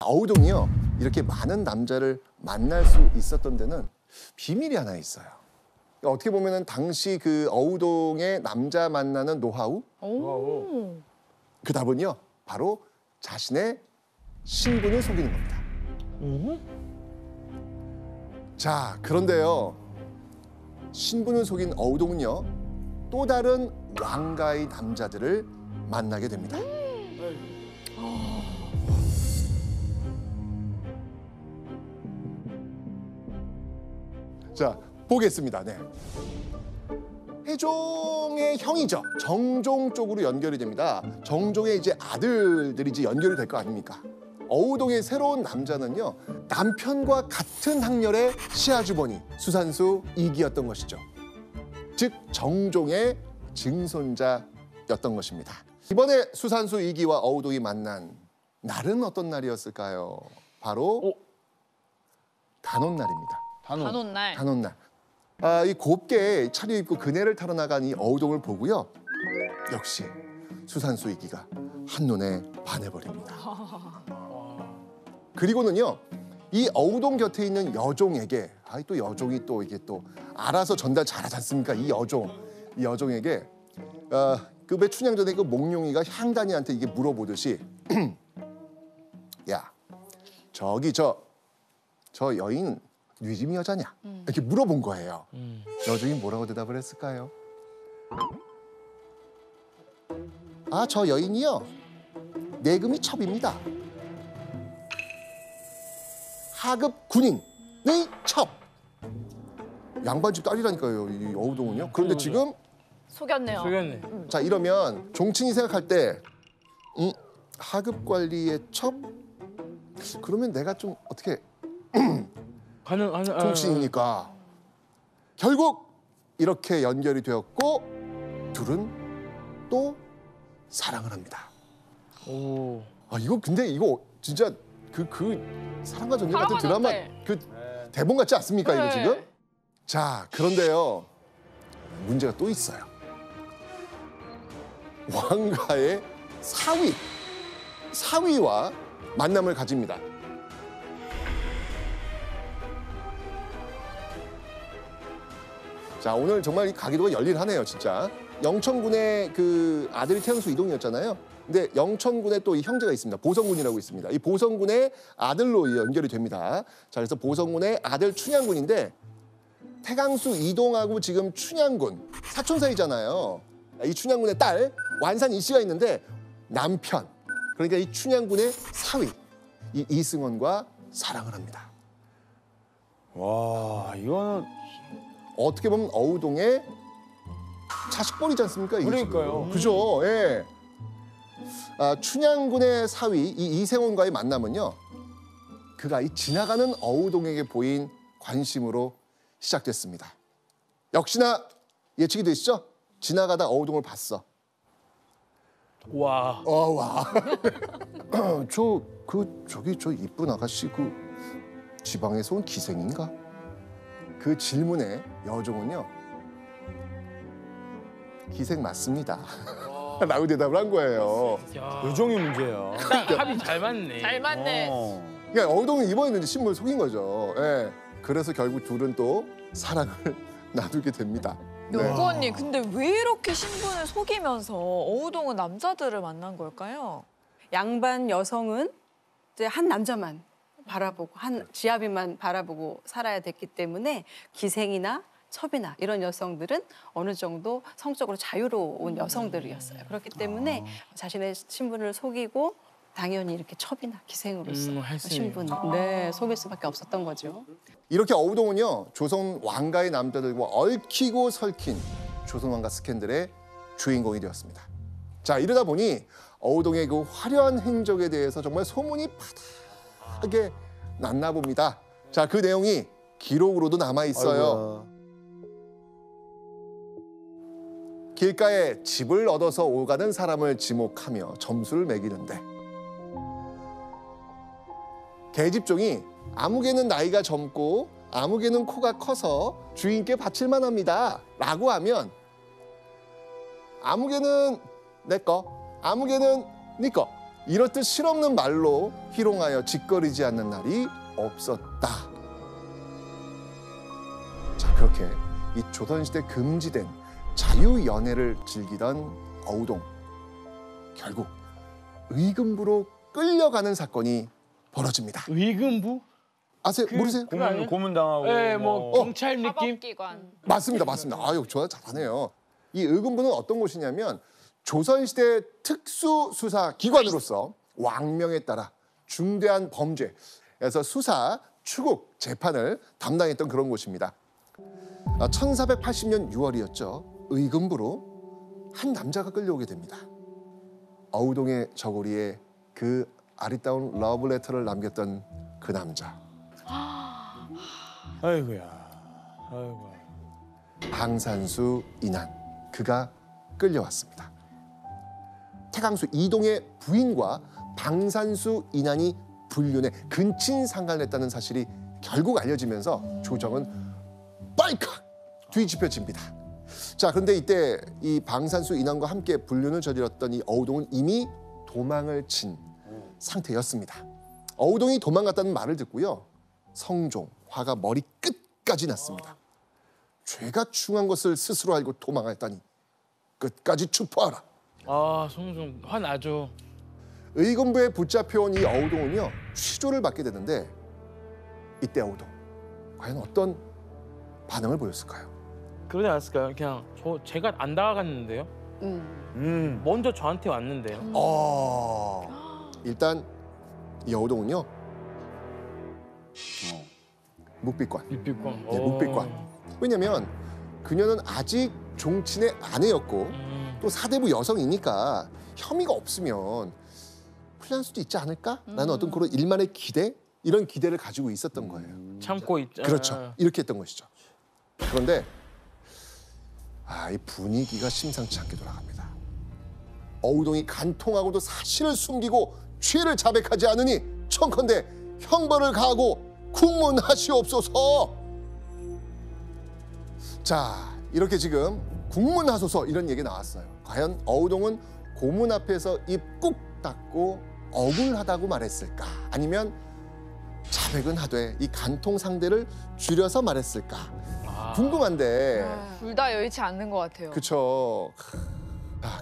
어우동이요, 이렇게 많은 남자를 만날 수 있었던 데는 비밀이 하나 있어요. 어떻게 보면은 당시 그 어우동의 남자 만나는 노하우, 그 답은요 바로 자신의 신분을 속이는 겁니다. 자, 그런데요, 신분을 속인 어우동은요 또 다른 왕가의 남자들을 만나게 됩니다. 자, 보겠습니다. 네. 태종의 형이죠. 정종 쪽으로 연결이 됩니다. 정종의 이제 아들들이 이제 연결이 될 거 아닙니까? 어우동의 새로운 남자는요, 남편과 같은 학렬의 시아주버니 수산수 이기였던 것이죠. 즉 정종의 증손자였던 것입니다. 이번에 수산수 이기와 어우동이 만난 날은 어떤 날이었을까요? 바로 단오날입니다. 단오날. 단오날. 이 곱게 차려입고 그네를 타러 나간 이 어우동을 보고요, 역시 수산수 이기가 한눈에 반해버립니다. 그리고는요, 이 어우동 곁에 있는 여종에게, 또 여종이 또 이게 또 알아서 전달 잘하지 않습니까? 이 여종에게 그 왜 춘향 전에 그 몽룡이가 향단이한테 이게 물어보듯이 야, 저기 저 여인 뉘짐이 여자냐? 이렇게 물어본 거예요. 여종이 뭐라고 대답을 했을까요? 아, 저 여인이요, 내금이 첩입니다. 하급 군인의 첩. 양반집 딸이라니까요, 이 어우동은요. 그런데 지금 속였네요. 속였네. 자, 이러면 종친이 생각할 때 하급 관리의 첩? 그러면 내가 좀 어떻게 종친이니까 결국 이렇게 연결이 되었고 둘은 또 사랑을 합니다. 오. 이거 근데 이거 진짜 그 사랑과 전쟁 같은 드라마 사랑하는데. 그 대본 같지 않습니까? 이거 네. 지금? 자, 그런데요, 문제가 또 있어요. 왕가의 사위와 만남을 가집니다. 자, 오늘 정말 이 가기도가 열일하네요, 진짜. 영천군의 그 아들이 태양수 이동이었잖아요. 근데 영천군에 또 이 형제가 있습니다. 보성군이라고 있습니다. 이 보성군의 아들로 연결이 됩니다. 자, 그래서 보성군의 아들 춘향군인데 태강수 이동하고 지금 춘향군 사촌 사이잖아요. 이 춘향군의 딸 완산 이씨가 있는데 남편, 그러니까 이 춘향군의 사위 이 이승원과 사랑을 합니다. 와, 이거는 어떻게 보면 어우동의 자식뻘이지 않습니까? 이게 그러니까요. 지금. 그죠? 예. 춘향군의 사위 이 이생원과의 만남은요, 그가 이 지나가는 어우동에게 보인 관심으로 시작됐습니다. 역시나 예측이 되시죠? 지나가다 어우동을 봤어. 와. 와. 저기 저 이쁜 아가씨 그 지방에서 온 기생인가? 그 질문에 여종은요, 기생 맞습니다. 라고 대답을 한 거예요. 야. 요정이 문제야. 딱 합이 잘 맞네. 잘 맞네. 그러니까 어우동은 이번에는 이제 신분을 속인 거죠. 예. 그래서 결국 둘은 또 사랑을 나누게 됩니다. 연구 언니, 근데 왜 이렇게 신분을 속이면서 어우동은 남자들을 만난 걸까요? 양반 여성은 이제 한 남자만 바라보고 한 지아비만 바라보고 살아야 됐기 때문에 기생이나 첩이나 이런 여성들은 어느 정도 성적으로 자유로운 여성들이었어요. 그렇기 때문에 자신의 신분을 속이고 당연히 이렇게 첩이나 기생으로서 했으니. 신분을 속일 수밖에 없었던 거죠. 이렇게 어우동은요, 조선 왕가의 남자들과 얽히고 설킨 조선 왕가 스캔들의 주인공이 되었습니다. 자, 이러다 보니 어우동의 그 화려한 행적에 대해서 정말 소문이 파다하게 났나 봅니다. 자, 그 내용이 기록으로도 남아 있어요. 길가에 집을 얻어서 오가는 사람을 지목하며 점수를 매기는데 계집종이 아무개는 나이가 젊고 아무개는 코가 커서 주인께 바칠만 합니다 라고 하면 아무개는 내 거, 아무개는 네 거 이렇듯 실없는 말로 희롱하여 짓거리지 않는 날이 없었다. 자, 그렇게 이 조선시대 금지된 자유연애를 즐기던 어우동. 결국 의금부로 끌려가는 사건이 벌어집니다. 의금부? 아세요? 모르세요? 고문당하고. 네, 뭐 경찰 느낌? 사법기관. 맞습니다. 맞습니다. 아유, 좋아, 잘하네요. 이 의금부는 어떤 곳이냐면 조선시대 특수수사기관으로서 왕명에 따라 중대한 범죄에서 수사, 추국, 재판을 담당했던 그런 곳입니다. 1480년 6월이었죠. 의금부로 한 남자가 끌려오게 됩니다. 어우동의 저고리에 그 아리따운 러브레터를 남겼던 그 남자. 아이고야. 아이고. 방산수 인한. 그가 끌려왔습니다. 태강수 이동의 부인과 방산수 인한이 불륜에 근친상간했다는 사실이 결국 알려지면서 조정은 빨칵 뒤집혀집니다. 자, 그런데 이때 이 방산수 인한과 함께 불륜을 저질렀던 이 어우동은 이미 도망을 친 상태였습니다. 어우동이 도망갔다는 말을 듣고요. 성종, 화가 머리 끝까지 났습니다. 죄가 중한 것을 스스로 알고 도망했다니 끝까지 추포하라. 아, 성종 화나죠. 의금부에 붙잡혀온 이 어우동은요. 취조를 받게 되는데 이때 어우동 과연 어떤 반응을 보였을까요? 그러지 않았을까요? 그냥 제가 안 다가갔는데요. 먼저 저한테 왔는데요. 일단 이 어우동은요. 묵비관. 묵비관. 네, 묵비관. 왜냐면 그녀는 아직 종친의 아내였고 또 사대부 여성이니까 혐의가 없으면 풀릴 수도 있지 않을까라는 어떤 그런 일만의 기대, 이런 기대를 가지고 있었던 거예요. 참고 있죠. 그렇죠. 이렇게 했던 것이죠. 그런데 이 분위기가 심상치 않게 돌아갑니다. 어우동이 간통하고도 사실을 숨기고 죄를 자백하지 않으니 청컨대 형벌을 가하고 국문하시옵소서. 자, 이렇게 지금 국문하소서 이런 얘기 나왔어요. 과연 어우동은 고문 앞에서 입 꾹 닫고 억울하다고 말했을까? 아니면 자백은 하되 이 간통 상대를 줄여서 말했을까? 궁금한데. 둘 다 여의치 않는 것 같아요. 그렇죠.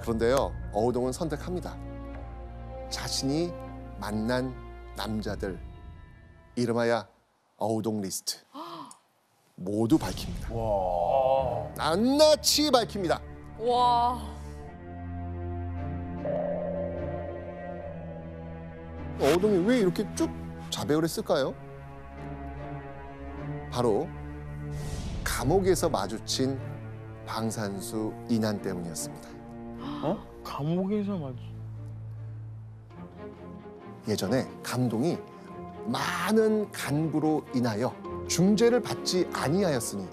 그런데요. 어우동은 선택합니다. 자신이 만난 남자들 이름하여 어우동 리스트 모두 밝힙니다. 낱낱이 밝힙니다. 와. 어우동이 왜 이렇게 쭉 자백을 했을까요? 바로 감옥에서 마주친 방산수 인한 때문이었습니다. 감옥에서 맞아. 예전에 감동이 많은 간부로 인하여 중죄를 받지 아니하였으니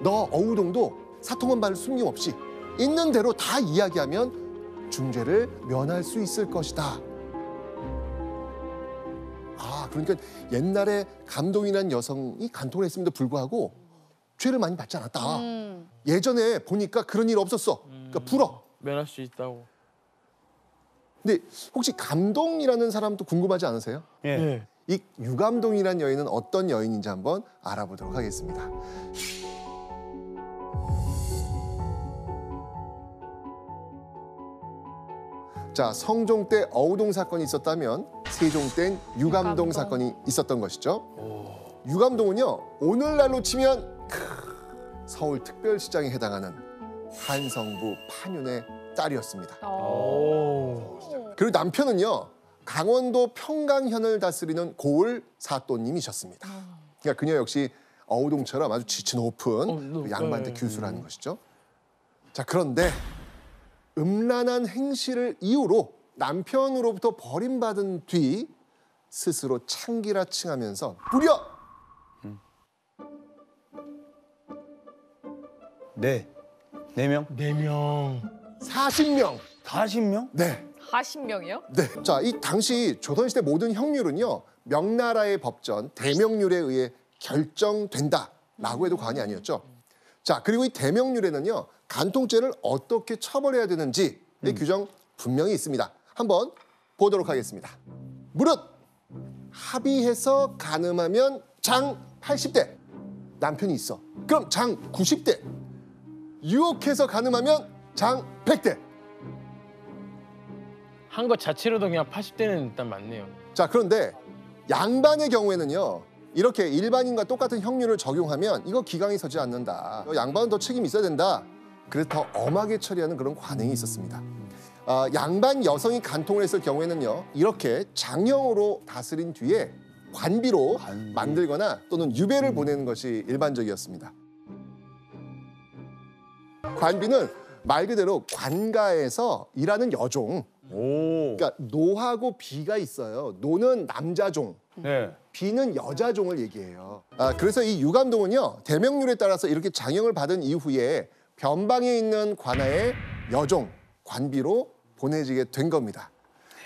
너 어우동도 사통한 바를 숨김없이 있는 대로 다 이야기하면 중죄를 면할 수 있을 것이다. 그러니까 옛날에 감동이라는 여성이 간통을 했음에도 불구하고 죄를 많이 받지 않았다. 예전에 보니까 그런 일 없었어. 그러니까 불어. 면할 수 있다고. 근데 혹시 감동이라는 사람도 궁금하지 않으세요? 예. 네. 이 유감동이라는 여인은 어떤 여인인지 한번 알아보도록 하겠습니다. 자, 성종 때 어우동 사건이 있었다면 세종 땐 유감동 사건이 있었던 것이죠. 유감동은요, 오늘날로 치면 서울특별시장에 해당하는 한성부 판윤의 딸이었습니다. 그리고 남편은요, 강원도 평강현을 다스리는 고을 사또님이셨습니다. 그러니까 그녀 역시 어우동처럼 아주 지치 높은 그 양반대 규수라는 것이죠. 자, 그런데 음란한 행실을 이유로 남편으로부터 버림받은 뒤 스스로 창기라 칭하면서 무려 네. 4명? 4명. 40명. 40명? 네. 40명이요? 네. 자, 이 당시 조선시대 모든 형률은요, 명나라의 법전 대명률에 의해 결정된다라고 해도 과언이 아니었죠. 자, 그리고 이 대명률에는요, 간통죄를 어떻게 처벌해야 되는지의 규정 분명히 있습니다. 한번 보도록 하겠습니다. 무릇 합의해서 가늠하면 장 80대. 남편이 있어. 그럼 장 90대. 유혹해서 가늠하면 장 100대. 한 것 자체로도 그냥 80대는 일단 맞네요. 자, 그런데 양반의 경우에는요. 이렇게 일반인과 똑같은 형률을 적용하면 이거 기강이 서지 않는다. 양반은 더 책임이 있어야 된다. 그래서 더 엄하게 처리하는 그런 관행이 있었습니다. 양반 여성이 간통을 했을 경우에는요. 이렇게 장형으로 다스린 뒤에 관비로 만들거나 또는 유배를 보내는 것이 일반적이었습니다. 관비는 말 그대로 관가에서 일하는 여종. 그러니까 노하고 비가 있어요. 노는 남자종, 네. 비는 여자종을 얘기해요. 그래서 이 유감동은요. 대명률에 따라서 이렇게 장형을 받은 이후에 변방에 있는 관아의 여종, 관비로 보내지게 된 겁니다.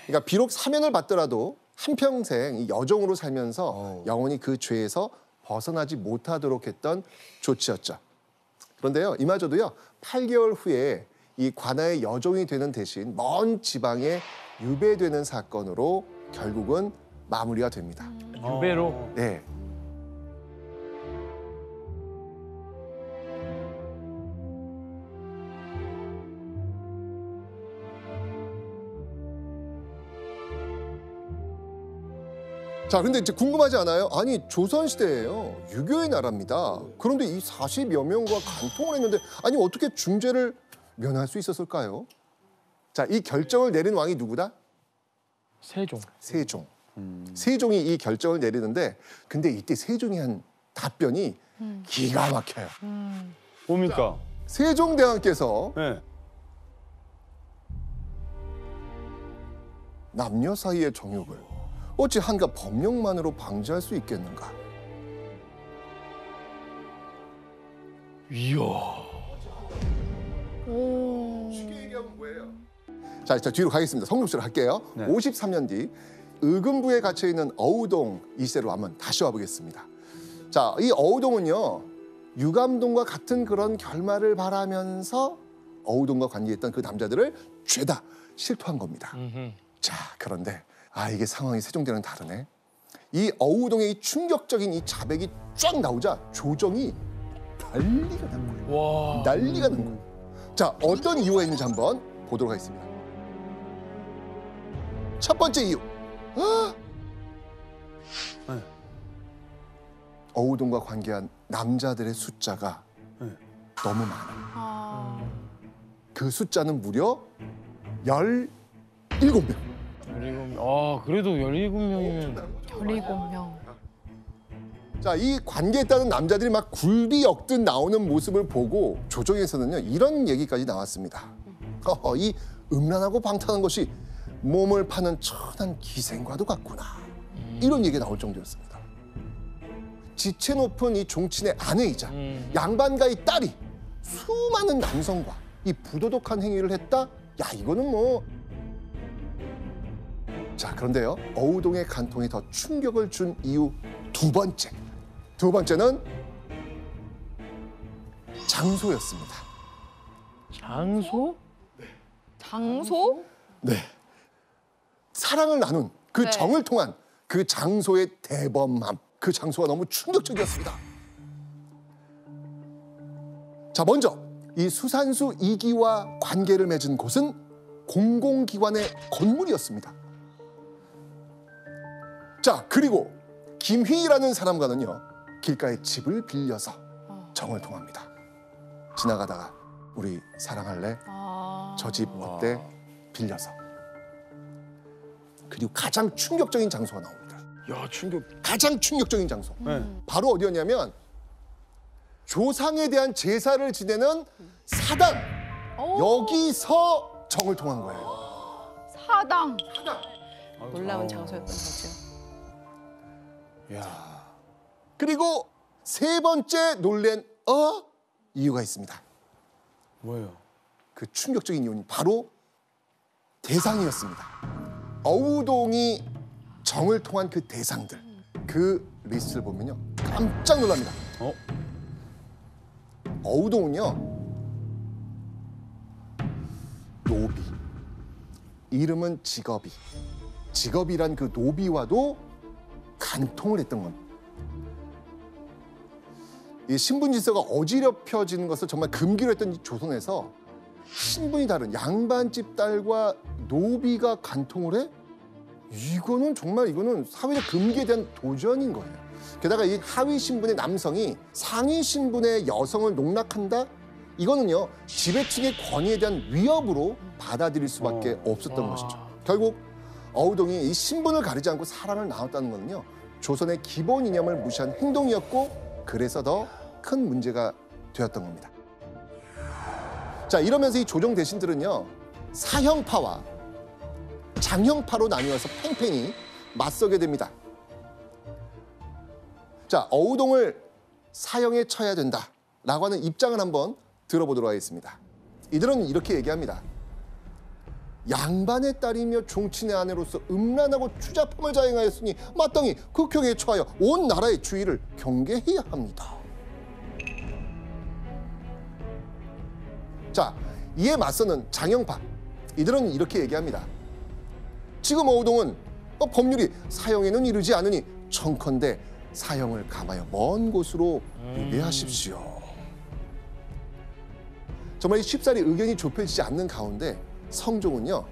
그러니까 비록 사면을 받더라도 한평생 이 여종으로 살면서 영원히 그 죄에서 벗어나지 못하도록 했던 조치였죠. 그런데요, 이마저도요, 8개월 후에 이 관아의 여종이 되는 대신 먼 지방에 유배되는 사건으로 결국은 마무리가 됩니다. 유배로. 네. 자, 근데 이제 궁금하지 않아요? 아니, 조선시대예요. 유교의 나라입니다. 그런데 이 40여 명과 간통을 했는데 아니 어떻게 중죄를 면할 수 있었을까요? 자, 이 결정을 내린 왕이 누구다? 세종. 세종. 세종이 이 결정을 내리는데 근데 이때 세종이 한 답변이 기가 막혀요. 뭡니까? 세종대왕께서 네. 남녀 사이의 정욕을 어찌 한가 법령만으로 방지할 수 있겠는가? 이야. 쉽게 얘기하면 뭐예요? 자, 뒤로 가겠습니다. 성급수를 할게요. 네. 53년 뒤 의금부에 갇혀 있는 어우동 이세로 한번 다시 와보겠습니다. 자, 이 어우동은요 유감동과 같은 그런 결말을 바라면서 어우동과 관계했던 그 남자들을 죄다 실토한 겁니다. 자, 그런데 이게 상황이 세종대랑 다르네. 이 어우동의 이 충격적인 이 자백이 쫙 나오자 조정이 난리가 난 거예요. 와. 난리가 난 거예요. 자, 어떤 이유가 있는지 한번 보도록 하겠습니다. 첫 번째 이유. 어우동과 관계한 남자들의 숫자가 너무 많아요. 그 숫자는 무려 17명. 17명. 그래도 17명이면 17명. 자, 이 관계에 따른 남자들이 막 굴비 엮듯 나오는 모습을 보고 조정에서는요 이런 얘기까지 나왔습니다. 이 음란하고 방탕한 것이 몸을 파는 천한 기생과도 같구나. 이런 얘기가 나올 정도였습니다. 지체 높은 이 종친의 아내이자 양반가의 딸이 수많은 남성과 이 부도덕한 행위를 했다? 야, 이거는 뭐... 자, 그런데요. 어우동의 간통이 더 충격을 준 이유 두 번째는 장소였습니다. 장소? 장소? 네. 사랑을 나눈 그 네. 정을 통한 그 장소의 대범함. 그 장소가 너무 충격적이었습니다. 자, 먼저 이 수산수 2기와 관계를 맺은 곳은 공공기관의 건물이었습니다. 자, 그리고 김휘라는 사람과는요 길가에 집을 빌려서 정을 통합니다. 지나가다가 우리 사랑할래? 저 집 어때? 빌려서. 그리고 가장 충격적인 장소가 나옵니다. 야, 충격. 가장 충격적인 장소. 네. 바로 어디였냐면 조상에 대한 제사를 지내는 사당. 여기서 정을 통한 거예요. 사당. 놀라운 장소였던 거죠. 야. 그리고 세 번째 놀란 이유가 있습니다. 뭐예요? 그 충격적인 이유는 바로 대상이었습니다. 어우동이 정을 통한 그 대상들. 그 리스트를 보면요 깜짝 놀랍니다. 어우동은요 노비, 이름은 직업이란 그 노비와도 간통을 했던 겁니다. 이 신분 질서가 어지럽혀지는 것을 정말 금기로 했던 이 조선에서 신분이 다른 양반집 딸과 노비가 간통을 해? 이거는 사회적 금기에 대한 도전인 거예요. 게다가 이 하위 신분의 남성이 상위 신분의 여성을 농락한다? 이거는요, 지배층의 권위에 대한 위협으로 받아들일 수밖에 없었던 것이죠. 결국 어우동이 이 신분을 가리지 않고 사랑을 나눴다는 것은요, 조선의 기본 이념을 무시한 행동이었고, 그래서 더 큰 문제가 되었던 겁니다. 자, 이러면서 이 조정 대신들은요, 사형파와 장형파로 나뉘어서 팽팽히 맞서게 됩니다. 자, 어우동을 사형에 처해야 된다라고 하는 입장을 한번 들어보도록 하겠습니다. 이들은 이렇게 얘기합니다. 양반의 딸이며 종친의 아내로서 음란하고 추잡함을 자행하였으니 마땅히 극형에 처하여 온 나라의 주의를 경계해야 합니다. 자, 이에 맞서는 장형파. 이들은 이렇게 얘기합니다. 지금 어우동은 법률이 사형에는 이르지 않으니 청컨대 사형을 감하여 먼 곳으로 유배하십시오. 정말 쉽사리 의견이 좁혀지지 않는 가운데 성종은요,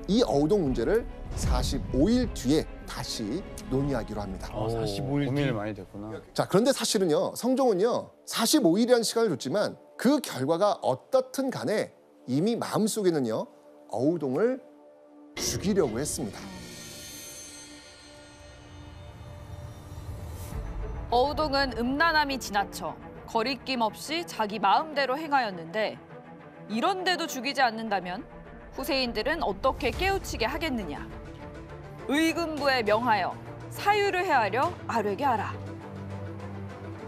이 어우동 문제를 45일 뒤에 다시 논의하기로 합니다. 45일 고민을 많이 됐구나. 자, 그런데 사실은요, 성종은요, 45일이라는 시간을 줬지만 그 결과가 어떻든 간에 이미 마음속에는요, 어우동을 죽이려고 했습니다. 어우동은 음란함이 지나쳐 거리낌 없이 자기 마음대로 행하였는데 이런데도 죽이지 않는다면 후세인들은 어떻게 깨우치게 하겠느냐. 의금부에 명하여 사유를 해하려 아뢰게 하라.